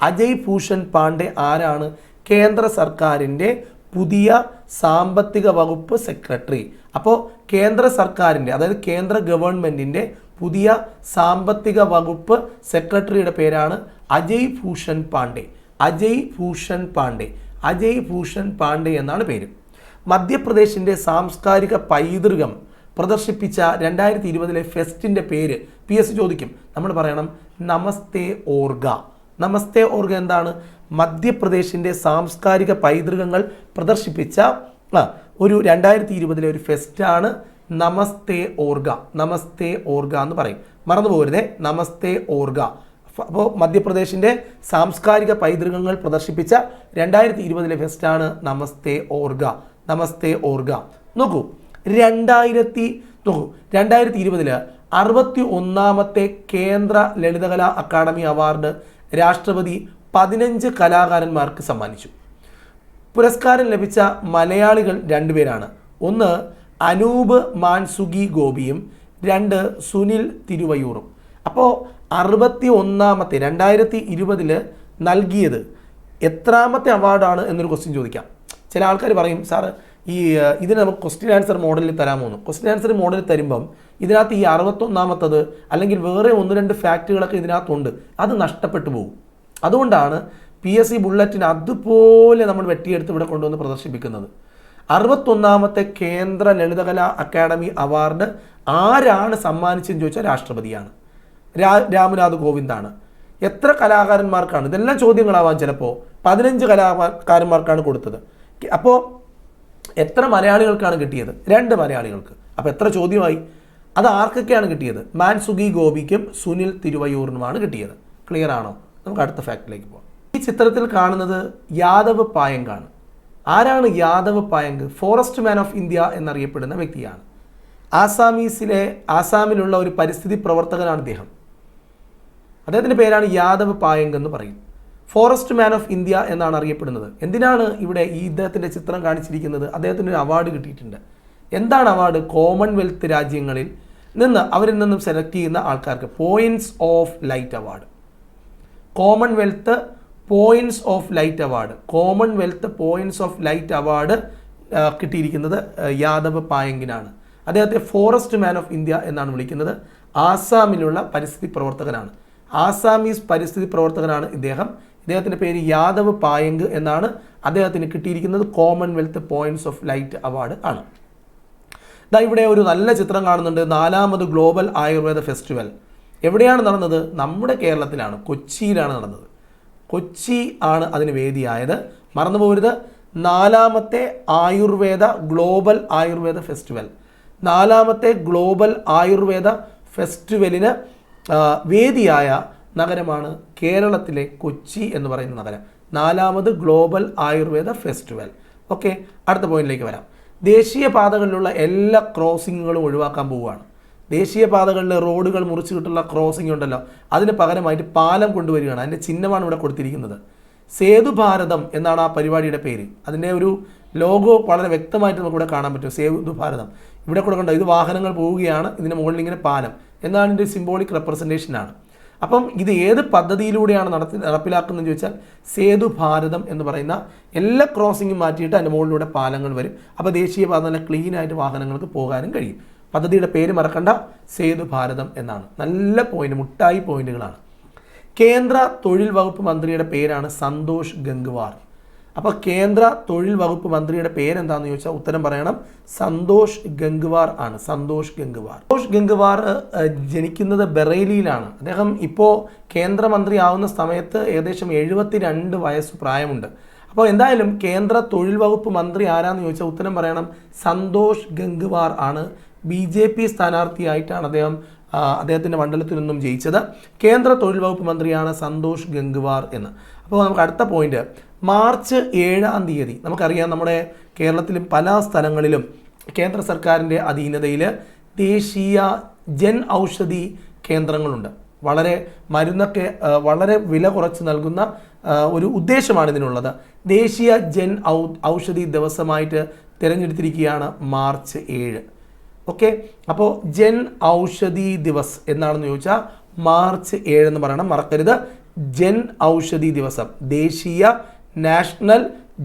അജയ് ഭൂഷൺ പാണ്ഡെ ആരാണ്? കേന്ദ്ര സർക്കാരിൻ്റെ പുതിയ സാമ്പത്തിക വകുപ്പ് സെക്രട്ടറി. അപ്പോൾ കേന്ദ്ര സർക്കാരിൻ്റെ, അതായത് കേന്ദ്ര ഗവൺമെൻറ്റിൻ്റെ പുതിയ സാമ്പത്തിക വകുപ്പ് സെക്രട്ടറിയുടെ പേരാണ് അജയ് ഭൂഷൺ പാണ്ഡെ. അജയ് ഭൂഷൺ പാണ്ഡെ എന്നാണ് പേര്. മധ്യപ്രദേശിൻ്റെ സാംസ്കാരിക പൈതൃകം പ്രദർശിപ്പിച്ച 2020 ഫെസ്റ്റിൻ്റെ പേര് PSC ചോദിക്കും. നമ്മൾ പറയണം നമസ്തേ ഓർഗ. നമസ്തേ ഓർഗ എന്താണ്? മധ്യപ്രദേശിൻ്റെ സാംസ്കാരിക പൈതൃകങ്ങൾ പ്രദർശിപ്പിച്ച ഒരു 2020 ഒരു ഫെസ്റ്റാണ് നമസ്തേ ഓർഗ എന്ന് പറയും. മറന്നു പോകരുതേ, നമസ്തേ ഓർഗ. അപ്പോൾ മധ്യപ്രദേശിൻ്റെ സാംസ്കാരിക പൈതൃകങ്ങൾ പ്രദർശിപ്പിച്ച 2020 ഫെസ്റ്റാണ് നമസ്തേ ഓർഗ. നോക്കൂ, 2020 61ാമത്തെ കേന്ദ്ര ലളിതകലാ അക്കാദമി അവാർഡ് രാഷ്ട്രപതി 15 കലാകാരന്മാർക്ക് സമ്മാനിച്ചു. പുരസ്കാരം ലഭിച്ച മലയാളികൾ 2 പേരാണ്. ഒന്ന് അനൂപ് മാൻസുഗി ഗോപിയും 2 സുനിൽ തിരുവയ്യൂറും. അപ്പോൾ 61ാമത്തെ 2020 നൽകിയത് എത്രാമത്തെ അവാർഡാണ് എന്നൊരു ക്വസ്റ്റ്യൻ ചോദിക്കാം. ചില ആൾക്കാർ പറയും, സാറ് ഇതിന് നമുക്ക് ക്വസ്റ്റ്യൻ ആൻസർ മോഡലിൽ തരാമോ എന്ന്. ക്വസ്റ്റ്യൻ ആൻസർ മോഡലിൽ തരുമ്പം ഇതിനകത്ത് ഈ 61ാമത്തത് അല്ലെങ്കിൽ വേറെ 1-2 ഫാക്റ്റുകളൊക്കെ ഇതിനകത്തുണ്ട്, അത് നഷ്ടപ്പെട്ടു പോകും. അതുകൊണ്ടാണ് PSC ബുള്ളറ്റിന് അതുപോലെ നമ്മൾ വെട്ടിയെടുത്ത് ഇവിടെ കൊണ്ടുവന്ന് പ്രദർശിപ്പിക്കുന്നത്. 61ാമത്തെ കേന്ദ്ര ലളിതകലാ അക്കാദമി അവാർഡ് ആരാണ് സമ്മാനിച്ചതെന്ന് ചോദിച്ചാൽ രാഷ്ട്രപതിയാണ്. രാംനാഥ് കോവിന്ദാണ്. എത്ര കലാകാരന്മാർക്കാണ്? ഇതെല്ലാം ചോദ്യങ്ങളാവാൻ ചിലപ്പോൾ. 15 കലാകാരന്മാർക്കാണ് കൊടുത്തത്. അപ്പോൾ എത്ര മലയാളികൾക്കാണ് കിട്ടിയത്? 2 മലയാളികൾക്ക്. അപ്പോൾ എത്ര ചോദ്യമായി? അത് ആർക്കൊക്കെയാണ് കിട്ടിയത്? മാൻസുഗി ഗോപിക്കും സുനിൽ തിരുവയ്യൂറിനുമാണ് കിട്ടിയത്. ക്ലിയർ ആണോ? നമുക്ക് അടുത്ത ഫാക്റ്റിലേക്ക് പോകാം. ഈ ചിത്രത്തിൽ കാണുന്നത് യാദവ് പായങ്കാണ്. ആരാണ് Yadav Payeng? Forest man of India എന്നറിയപ്പെടുന്ന വ്യക്തിയാണ്. ആസാമിലുള്ള ഒരു പരിസ്ഥിതി പ്രവർത്തകനാണ് ഇദ്ദേഹം. അദ്ദേഹത്തിൻ്റെ പേരാണ് യാദവ് പായങ്ക് എന്ന് പറയും. ഫോറസ്റ്റ് മാൻ ഓഫ് ഇന്ത്യ എന്നാണ് അറിയപ്പെടുന്നത്. എന്തിനാണ് ഇവിടെ ഇദ്ദേഹത്തിൻ്റെ ചിത്രം കാണിച്ചിരിക്കുന്നത്? അദ്ദേഹത്തിന് ഒരു അവാർഡ് കിട്ടിയിട്ടുണ്ട്. എന്താണ് അവാർഡ്? കോമൺവെൽത്ത് രാജ്യങ്ങളിൽ അവരിൽ നിന്നും സെലക്ട് ചെയ്യുന്ന ആൾക്കാർക്ക് points of light award. Commonwealth points of light award കിട്ടിയിരിക്കുന്നത് യാദവ് പായങ്കിനാണ്. അദ്ദേഹത്തെ ഫോറസ്റ്റ് മാൻ ഓഫ് ഇന്ത്യ എന്നാണ് വിളിക്കുന്നത്. ആസാമിലുള്ള പരിസ്ഥിതി പ്രവർത്തകനാണ്. ആസാമീസ് പരിസ്ഥിതി പ്രവർത്തകനാണ് ഇദ്ദേഹത്തിൻ്റെ പേര് യാദവ് പായങ്ക് എന്നാണ്. അദ്ദേഹത്തിന് കിട്ടിയിരിക്കുന്നത് Commonwealth points of light award ആണ്. ഇവിടെ ഒരു നല്ല ചിത്രം കാണുന്നുണ്ട്. 4ാമത് ഗ്ലോബൽ ആയുർവേദ ഫെസ്റ്റിവൽ എവിടെയാണ് നടന്നത്? നമ്മുടെ കേരളത്തിലാണ്, കൊച്ചിയിലാണ് നടന്നത്. കൊച്ചി ആണ് അതിന് വേദിയായത്. മറന്നു പോകരുത്, 4ാമത്തെ ആയുർവേദ ഗ്ലോബൽ ആയുർവേദ ഫെസ്റ്റിവൽ, 4ാമത്തെ ഗ്ലോബൽ ആയുർവേദ ഫെസ്റ്റിവലിന് വേദിയായ നഗരമാണ് കേരളത്തിലെ കൊച്ചി എന്ന് പറയുന്ന നഗരം. 4ാമത് ഗ്ലോബൽ ആയുർവേദ ഫെസ്റ്റിവൽ. ഓക്കെ, അടുത്ത പോയിന്റിലേക്ക് വരാം. ദേശീയപാതകളിലുള്ള എല്ലാ ക്രോസിങ്ങുകളും ഒഴിവാക്കാൻ പോവുകയാണ്. ദേശീയപാതകളിൽ റോഡുകൾ മുറിച്ചിട്ടുള്ള ക്രോസിംഗ് ഉണ്ടല്ലോ, അതിന് പകരമായിട്ട് പാലം കൊണ്ടുവരികയാണ്. അതിൻ്റെ ചിഹ്നമാണ് ഇവിടെ കൊടുത്തിരിക്കുന്നത്. സേതു ഭാരതം എന്നാണ് ആ പരിപാടിയുടെ പേര്. അതിൻ്റെ ഒരു ലോഗോ വളരെ വ്യക്തമായിട്ട് നമുക്കിവിടെ കാണാൻ പറ്റും. സേതു ഭാരതം ഇവിടെ കൊടുക്കേണ്ട, ഇത് വാഹനങ്ങൾ പോവുകയാണ്, ഇതിന് മുകളിൽ ഇങ്ങനെ പാലം എന്നാണ് ഇതിൻ്റെ സിംബോളിക് റെപ്രസെൻറ്റേഷനാണ്. അപ്പം ഇത് ഏത് പദ്ധതിയിലൂടെയാണ് നടപ്പിലാക്കുന്നതെന്ന് ചോദിച്ചാൽ സേതു ഭാരതം എന്ന് പറയുന്ന എല്ലാ ക്രോസിങ്ങും മാറ്റിയിട്ട് അതിൻ്റെ മുകളിലൂടെ പാലങ്ങൾ വരും. അപ്പോൾ ദേശീയപാത നല്ല ക്ലീനായിട്ട് വാഹനങ്ങൾക്ക് പോകാനും കഴിയും. പദ്ധതിയുടെ പേര് മറക്കണ്ട, സേതു ഭാരതം എന്നാണ്. നല്ല പോയിന്റ്, മുട്ടായി പോയിന്റുകളാണ്. കേന്ദ്ര തൊഴിൽ വകുപ്പ് മന്ത്രിയുടെ പേരാണ് സന്തോഷ് ഗംഗ്വാർ. അപ്പോൾ കേന്ദ്ര തൊഴിൽ വകുപ്പ് മന്ത്രിയുടെ പേരെന്താണെന്ന് ചോദിച്ചാൽ ഉത്തരം പറയണം, സന്തോഷ് ഗംഗ്വാർ ആണ്. സന്തോഷ് ഗംഗ്വാർ ജനിക്കുന്നത് ബറേലിയിലാണ്. അദ്ദേഹം ഇപ്പോൾ കേന്ദ്രമന്ത്രി ആവുന്ന സമയത്ത് ഏകദേശം 72 വയസ്സ് പ്രായമുണ്ട്. അപ്പോൾ എന്തായാലും കേന്ദ്ര തൊഴിൽ വകുപ്പ് മന്ത്രി ആരാന്ന് ചോദിച്ചാൽ ഉത്തരം പറയണം, സന്തോഷ് ഗംഗ്വാർ ആണ്. BJP സ്ഥാനാർത്ഥിയായിട്ടാണ് അദ്ദേഹത്തിൻ്റെ മണ്ഡലത്തിൽ നിന്നും ജയിച്ചത്. കേന്ദ്ര തൊഴിൽ വകുപ്പ് മന്ത്രിയാണ് സന്തോഷ് ഗംഗ്വാർ എന്ന്. അപ്പോൾ നമുക്ക് അടുത്ത പോയിന്റ്, മാർച്ച് 7-ാം തീയതി നമുക്കറിയാം നമ്മുടെ കേരളത്തിലും പല സ്ഥലങ്ങളിലും കേന്ദ്ര സർക്കാരിൻ്റെ അധീനതയിൽ ദേശീയ ജൻ ഔഷധി കേന്ദ്രങ്ങളുണ്ട്. വളരെ മരുന്നൊക്കെ വളരെ വില കുറച്ച് നൽകുന്ന ഒരു ഉദ്ദേശമാണ് ഇതിനുള്ളത്. ദേശീയ ജൻ ഔഷധി ദിവസമായിട്ട് തിരഞ്ഞെടുത്തിരിക്കുകയാണ് മാർച്ച് 7. ഓക്കെ, അപ്പോൾ ജൻ ഔഷധി ദിവസ് എന്നാണെന്ന് ചോദിച്ചാൽ മാർച്ച് 7 എന്ന് പറയണം, മറക്കരുത്. ജൻ ഔഷധി ദിവസം, ദേശീയ നാഷണൽ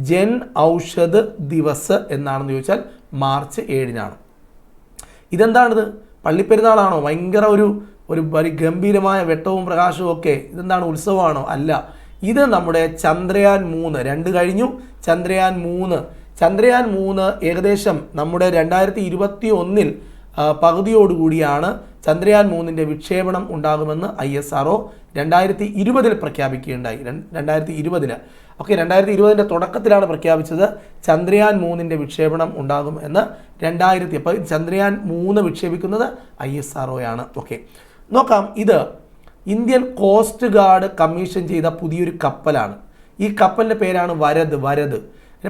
ജൻ ഔഷധ് ദിവസ് എന്നാണെന്ന് ചോദിച്ചാൽ മാർച്ച് 7-നാണ്. ഇതെന്താണിത്, പള്ളിപ്പെരുന്നാളാണോ? ഭയങ്കര ഒരു ഗംഭീരമായ വെട്ടവും പ്രകാശവും ഒക്കെ, ഇതെന്താണ് ഉത്സവമാണോ? അല്ല, ഇത് നമ്മുടെ ചന്ദ്രയാൻ 3 2 കഴിഞ്ഞു. ചന്ദ്രയാൻ 3 ഏകദേശം നമ്മുടെ 2021 പകുതിയോടുകൂടിയാണ് ചന്ദ്രയാൻ 3ൻ്റെ വിക്ഷേപണം ഉണ്ടാകുമെന്ന് ISRO 2020 പ്രഖ്യാപിക്കുകയുണ്ടായി. 2020 ഓക്കെ, 2020 തുടക്കത്തിലാണ് പ്രഖ്യാപിച്ചത് ചന്ദ്രയാൻ 3ൻ്റെ വിക്ഷേപണം ഉണ്ടാകും എന്ന്. അപ്പോൾ ചന്ദ്രയാൻ 3 വിക്ഷേപിക്കുന്നത് ISRO ആണ്. ഓക്കെ, നോക്കാം. ഇത് ഇന്ത്യൻ കോസ്റ്റ് ഗാർഡ് കമ്മീഷൻ ചെയ്ത പുതിയൊരു കപ്പലാണ്. ഈ കപ്പലിൻ്റെ പേരാണ് വരദ്.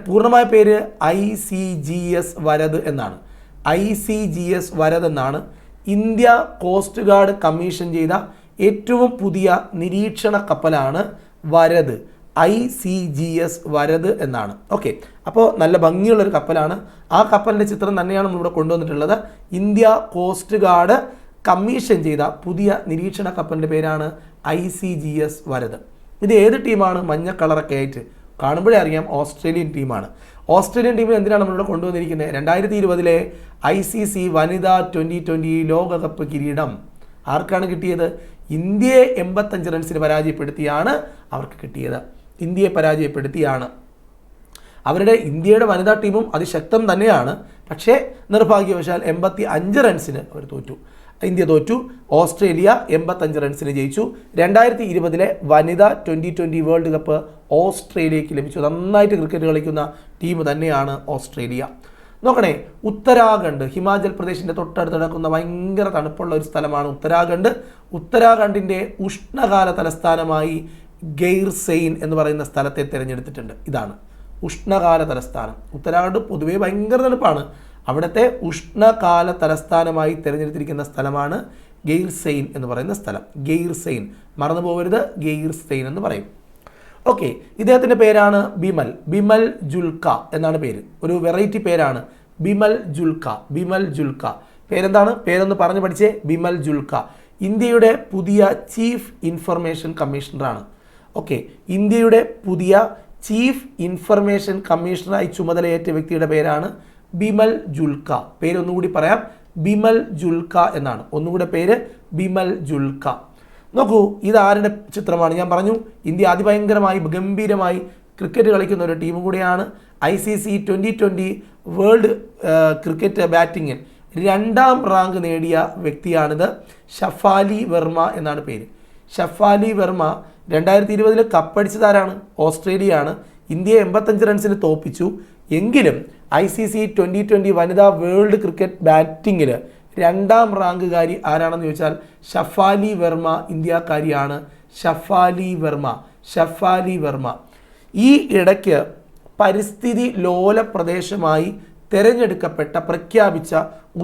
പൂർണ്ണമായ പേര് ICGS വരദ് എന്നാണ്. ICGS വരദ് എന്നാണ്. ഇന്ത്യ കോസ്റ്റ് ഗാർഡ് കമ്മീഷൻ ചെയ്ത ഏറ്റവും പുതിയ നിരീക്ഷണ കപ്പലാണ് വരദ്. ICGS വരദ് എന്നാണ്. ഓക്കെ, അപ്പോൾ നല്ല ഭംഗിയുള്ളൊരു കപ്പലാണ്. ആ കപ്പലിൻ്റെ ചിത്രം തന്നെയാണ് നമ്മളിവിടെ കൊണ്ടുവന്നിട്ടുള്ളത്. ഇന്ത്യ കോസ്റ്റ് ഗാർഡ് കമ്മീഷൻ ചെയ്ത പുതിയ നിരീക്ഷണ കപ്പലിൻ്റെ പേരാണ് ICGS വരദ്. ഇത് ഏത് ടീമാണ്? മഞ്ഞ കളറൊക്കെ ആയിട്ട് കാണുമ്പോഴേ അറിയാം, ഓസ്ട്രേലിയൻ ടീമാണ്. ഓസ്ട്രേലിയൻ ടീമിൽ എന്തിനാണ് നമ്മളിവിടെ കൊണ്ടുവന്നിരിക്കുന്നത്? 2020 ICC വനിതാ 2020 ലോകകപ്പ് കിരീടം ആർക്കാണ് കിട്ടിയത്? ഇന്ത്യയെ 85 റൺസിന് പരാജയപ്പെടുത്തിയാണ് അവർക്ക് കിട്ടിയത്. ഇന്ത്യയെ പരാജയപ്പെടുത്തിയാണ്. ഇന്ത്യയുടെ വനിതാ ടീമും അതിശക്തം തന്നെയാണ്. പക്ഷേ നിർഭാഗ്യവശാൽ 85 റൺസിന് അവർ തോറ്റു. ഇന്ത്യ തോറ്റു. ഓസ്ട്രേലിയ 85 റൺസിന് ജയിച്ചു. 2020 വനിതാ 2020 വേൾഡ് കപ്പ് ഓസ്ട്രേലിയക്ക് ലഭിച്ചു. നന്നായിട്ട് ക്രിക്കറ്റ് കളിക്കുന്ന ടീം തന്നെയാണ് ഓസ്ട്രേലിയ. നോക്കണേ, ഉത്തരാഖണ്ഡ്, ഹിമാചൽ പ്രദേശിൻ്റെ തൊട്ടടുത്ത് നടക്കുന്ന ഭയങ്കര തണുപ്പുള്ള ഒരു സ്ഥലമാണ് ഉത്തരാഖണ്ഡ്. ഉത്തരാഖണ്ഡിൻ്റെ ഉഷ്ണകാല തലസ്ഥാനമായി ഗൈർസെയിൻ എന്ന് പറയുന്ന സ്ഥലത്തെ തിരഞ്ഞെടുത്തിട്ടുണ്ട്. ഇതാണ് ഉഷ്ണകാല തലസ്ഥാനം. ഉത്തരാഖണ്ഡ് പൊതുവേ ഭയങ്കര തണുപ്പാണ്. അവിടുത്തെ ഉഷ്ണകാല തലസ്ഥാനമായി തിരഞ്ഞെടുത്തിരിക്കുന്ന സ്ഥലമാണ് ഗൈർസെയിൻ എന്ന് പറയുന്ന സ്ഥലം. ഗൈർസെയിൻ, മറന്നു പോകരുത്, ഗൈർസെയിൻ എന്ന് പറയും. ഓക്കെ, ഇദ്ദേഹത്തിൻ്റെ പേരാണ് ബിമൽ ജുൽക്ക എന്നാണ് പേര്. ഒരു വെറൈറ്റി പേരാണ് ബിമൽ ജുൽക്ക. പേരെന്താണ്? പേരൊന്ന് പറഞ്ഞു പഠിച്ചേ. ബിമൽ ജുൽക്ക ഇന്ത്യയുടെ പുതിയ ചീഫ് ഇൻഫർമേഷൻ കമ്മീഷണറാണ്. ഓക്കെ, ഇന്ത്യയുടെ പുതിയ ചീഫ് ഇൻഫർമേഷൻ കമ്മീഷണറായി ചുമതലയേറ്റ വ്യക്തിയുടെ പേരാണ് ബിമൽ ജുൽക്ക. പേരൊന്നുകൂടി പറയാം, ബിമൽ ജുൽക്ക എന്നാണ്. ഒന്നുകൂടെ പേര് ബിമൽ ജുൽക്ക. നോക്കൂ, ഇതാരുടെ ചിത്രമാണ്? ഞാൻ പറഞ്ഞു, ഇന്ത്യ അതിഭയങ്കരമായി ഗംഭീരമായി ക്രിക്കറ്റ് കളിക്കുന്ന ഒരു ടീം കൂടിയാണ്. ICC 2020 വേൾഡ് ക്രിക്കറ്റ് ബാറ്റിങ്ങിൽ 2ാം റാങ്ക് നേടിയ വ്യക്തിയാണിത്. ഷഫാലി വർമ്മ എന്നാണ് പേര്. ഷഫാലി വർമ്മ 2020 കപ്പടിച്ചതാരാണ്? ഓസ്ട്രേലിയയാണ്. ഇന്ത്യയെ 85 റൺസിന് തോപ്പിച്ചു. എങ്കിലും ICC 2020 വനിതാ വേൾഡ് ക്രിക്കറ്റ് ബാറ്റിങ്ങിൽ 2ാം റാങ്കുകാരി ആരാണെന്ന് ചോദിച്ചാൽ ഷഫാലി വർമ്മ ഇന്ത്യക്കാരിയാണ്. ഷഫാലി വർമ്മ. ഈ ഇടയ്ക്ക് പരിസ്ഥിതി ലോല പ്രദേശമായി തിരഞ്ഞെടുക്കപ്പെട്ട പ്രഖ്യാപിച്ച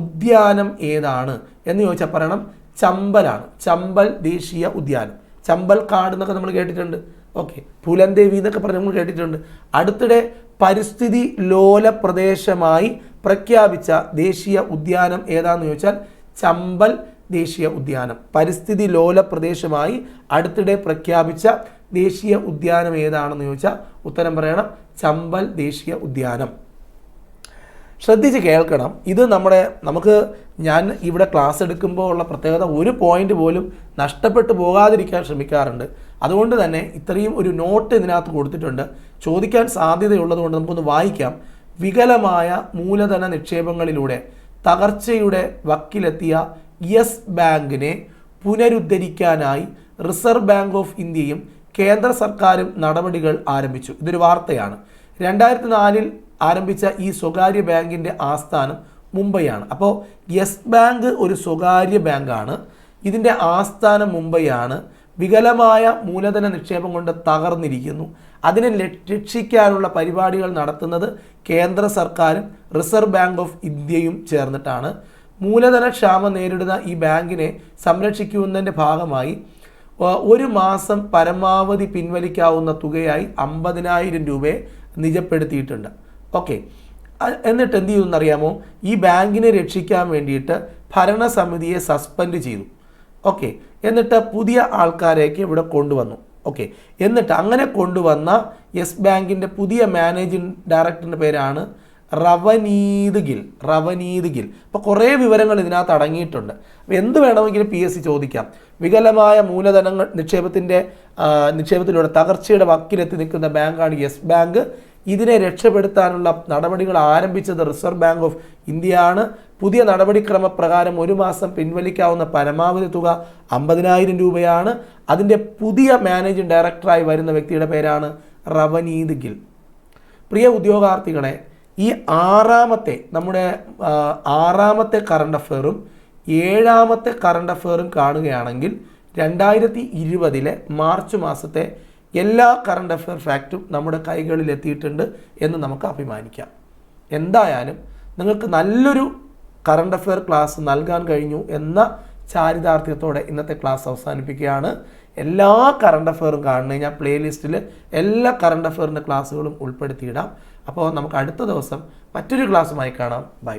ഉദ്യാനം ഏതാണ് എന്ന് ചോദിച്ചാൽ പറയണം ചമ്പലാണ്. ചമ്പൽ ദേശീയ ഉദ്യാനം. ചമ്പൽ കാട് എന്നൊക്കെ നമ്മൾ കേട്ടിട്ടുണ്ട്. ഓക്കെ, പുലന്തേവി എന്നൊക്കെ പറഞ്ഞ് നമ്മൾ കേട്ടിട്ടുണ്ട്. അടുത്തിടെ പരിസ്ഥിതി ലോല പ്രദേശമായി പ്രഖ്യാപിച്ച ദേശീയ ഉദ്യാനം ഏതാണെന്ന് ചോദിച്ചാൽ ചമ്പൽ ദേശീയ ഉദ്യാനം. പരിസ്ഥിതി ലോല പ്രദേശമായി അടുത്തിടെ പ്രഖ്യാപിച്ച ദേശീയ ഉദ്യാനം ഏതാണെന്ന് ചോദിച്ചാൽ ഉത്തരം പറയണം ചമ്പൽ ദേശീയ ഉദ്യാനം. ശ്രദ്ധിച്ച് കേൾക്കണം. ഇത് നമുക്ക് ഞാൻ ഇവിടെ ക്ലാസ് എടുക്കുമ്പോൾ ഉള്ള പ്രത്യേകത, ഒരു പോയിന്റ് പോലും നഷ്ടപ്പെട്ടു പോകാതിരിക്കാൻ ശ്രമിക്കാറുണ്ട്. അതുകൊണ്ട് തന്നെ ഇത്രയും ഒരു നോട്ട് ഇതിനകത്ത് കൊടുത്തിട്ടുണ്ട്. ചോദിക്കാൻ സാധ്യതയുള്ളത് കൊണ്ട് നമുക്കൊന്ന് വായിക്കാം. വികലമായ മൂലധന നിക്ഷേപങ്ങളിലൂടെ തകർച്ചയുടെ വക്കിലെത്തിയ യെസ് ബാങ്കിനെ പുനരുദ്ധരിക്കാനായി റിസർവ് ബാങ്ക് ഓഫ് ഇന്ത്യയും കേന്ദ്ര സർക്കാരും നടപടികൾ ആരംഭിച്ചു. ഇതൊരു വാർത്തയാണ്. 2004 ആരംഭിച്ച ഈ സ്വകാര്യ ബാങ്കിൻ്റെ ആസ്ഥാനം മുംബൈയാണ്. അപ്പോൾ യെസ് ബാങ്ക് ഒരു സ്വകാര്യ ബാങ്കാണ്. ഇതിൻ്റെ ആസ്ഥാനം മുംബൈയാണ്. വികലമായ മൂലധന നിക്ഷേപം കൊണ്ട് തകർന്നിരിക്കുന്നു. അതിനെ രക്ഷിക്കാനുള്ള പരിപാടികൾ നടത്തുന്നത് കേന്ദ്ര സർക്കാരും റിസർവ് ബാങ്ക് ഓഫ് ഇന്ത്യയും ചേർന്നിട്ടാണ്. മൂലധന ക്ഷാമം നേരിടുന്ന ഈ ബാങ്കിനെ സംരക്ഷിക്കുന്നതിൻ്റെ ഭാഗമായി ഒരു മാസം പരമാവധി പിൻവലിക്കാവുന്ന തുകയായി 50,000 രൂപയെ നിജപ്പെടുത്തിയിട്ടുണ്ട്. ഓക്കെ, എന്നിട്ട് എന്ത് ചെയ്യുമെന്നറിയാമോ? ഈ ബാങ്കിനെ രക്ഷിക്കാൻ വേണ്ടിയിട്ട് ഭരണസമിതിയെ സസ്പെൻഡ് ചെയ്തു. ഓക്കെ, എന്നിട്ട് പുതിയ ആൾക്കാരെയൊക്കെ ഇവിടെ കൊണ്ടുവന്നു. ഓക്കെ, എന്നിട്ട് അങ്ങനെ കൊണ്ടുവന്ന യെസ് ബാങ്കിൻ്റെ പുതിയ മാനേജിംഗ് ഡയറക്ടറിൻ്റെ പേരാണ് റവനീത് ഗിൽ. അപ്പോൾ കുറേ വിവരങ്ങൾ ഇതിനകത്ത് അടങ്ങിയിട്ടുണ്ട്. അപ്പോൾ എന്ത് വേണമെങ്കിലും PSC ചോദിക്കാം. വികലമായ മൂലധനങ്ങൾ നിക്ഷേപത്തിലൂടെ തകർച്ചയുടെ വക്കിലെത്തി നിൽക്കുന്ന ബാങ്കാണ് യെസ് ബാങ്ക്. ഇതിനെ രക്ഷപ്പെടുത്താനുള്ള നടപടികൾ ആരംഭിച്ചത് റിസർവ് ബാങ്ക് ഓഫ് ഇന്ത്യയാണ്. പുതിയ നടപടിക്രമപ്രകാരം ഒരു മാസം പിൻവലിക്കാവുന്ന പരമാവധി തുക 50,000 രൂപയാണ്. അതിൻ്റെ പുതിയ മാനേജിംഗ് ഡയറക്ടറായി വരുന്ന വ്യക്തിയുടെ പേരാണ് റവനീത് ഗിൽ. പ്രിയ ഉദ്യോഗാർത്ഥികളെ, ഈ നമ്മുടെ ആറാമത്തെ കറണ്ട് അഫെയറും 7ാമത്തെ കറണ്ട് അഫെയറും കാണുകയാണെങ്കിൽ 2020 മാർച്ച് മാസത്തെ എല്ലാ കറണ്ട് അഫെയർ ഫാക്റ്റും നമ്മുടെ കൈകളിൽ എത്തിയിട്ടുണ്ട് എന്ന് നമുക്ക് അഭിമാനിക്കാം. എന്തായാലും നിങ്ങൾക്ക് നല്ലൊരു കറണ്ട് അഫെയർ ക്ലാസ് നൽകാൻ കഴിഞ്ഞു എന്ന ചാരിതാർത്ഥ്യത്തോടെ ഇന്നത്തെ ക്ലാസ് അവസാനിപ്പിക്കുകയാണ്. എല്ലാ കറണ്ട് അഫെയറും കാണുന്നത് ഞാൻ പ്ലേലിസ്റ്റിൽ എല്ലാ കറണ്ട് അഫെയറിൻ്റെ ക്ലാസ്സുകളും ഉൾപ്പെടുത്തിയിടാം. അപ്പോൾ നമുക്ക് അടുത്ത ദിവസം മറ്റൊരു ക്ലാസ്സുമായി കാണാം. ബൈ.